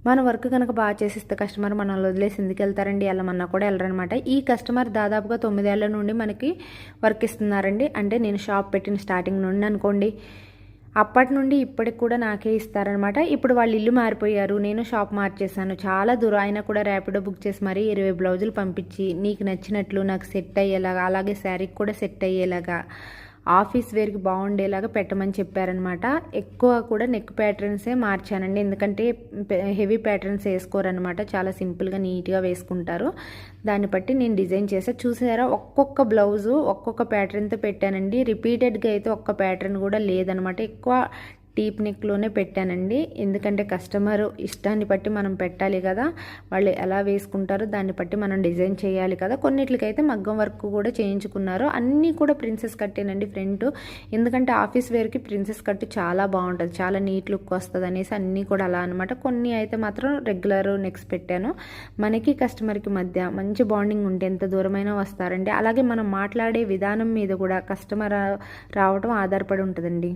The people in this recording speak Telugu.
మన వర్క్ కనుక బాగా చేసిస్తే కస్టమర్ మనల్ని వదిలేసి ఎందుకు వెళ్తారండి, వెళ్ళమన్నా కూడా వెళ్ళరనమాట. ఈ కస్టమర్ దాదాపుగా 9 ఏళ్ల నుండి మనకి వర్క్ ఇస్తున్నారండి. అంటే నేను షాప్ పెట్టిన స్టార్టింగ్ నుండి అనుకోండి. అప్పటి నుండి ఇప్పటికి కూడా నాకే ఇస్తారనమాట. ఇప్పుడు వాళ్ళు ఇల్లు మారిపోయారు, నేను షాప్ మార్చేశాను, చాలా దూరం అయినా కూడా ర్యాపిడో బుక్ చేసి మరీ 20 బ్లౌజులు పంపించి నీకు నచ్చినట్లు నాకు సెట్ అయ్యేలాగా, అలాగే శారీకి కూడా సెట్ అయ్యేలాగా, ఆఫీస్ వేర్కి బాగుండేలాగా పెట్టమని చెప్పారనమాట. ఎక్కువ కూడా నెక్ ప్యాటర్న్సే మార్చానండి, ఎందుకంటే హెవీ ప్యాటర్న్స్ వేసుకోరనమాట, చాలా సింపుల్గా నీట్గా వేసుకుంటారు. దాన్ని బట్టి నేను డిజైన్ చేసా. చూసారా, ఒక్కొక్క బ్లౌజు ఒక్కొక్క ప్యాటర్న్తో పెట్టానండి. రిపీటెడ్గా అయితే ఒక్క ప్యాటర్న్ కూడా లేదనమాట. ఎక్కువ డీప్ నెక్లోనే పెట్టానండి, ఎందుకంటే కస్టమర్ ఇష్టాన్ని బట్టి మనం పెట్టాలి కదా, వాళ్ళు ఎలా వేసుకుంటారో దాన్ని బట్టి మనం డిజైన్ చేయాలి కదా. కొన్నిట్లకైతే మగ్గం వర్క్ కూడా చేయించుకున్నారు. అన్నీ కూడా ప్రిన్సెస్ కట్టేనండి ఫ్రంట్, ఎందుకంటే ఆఫీస్ వేర్కి ప్రిన్సెస్ కట్ చాలా బాగుంటుంది, చాలా నీట్ లుక్ వస్తుంది అనేసి అన్నీ కూడా అలా అనమాట. కొన్ని అయితే మాత్రం రెగ్యులర్ నెక్స్ పెట్టాను. మనకి కస్టమర్కి మధ్య మంచి బాండింగ్ ఉంటే ఎంత దూరమైనా వస్తారండి. అలాగే మనం మాట్లాడే విధానం మీద కూడా కస్టమర్ రావడం ఆధారపడి ఉంటుందండి.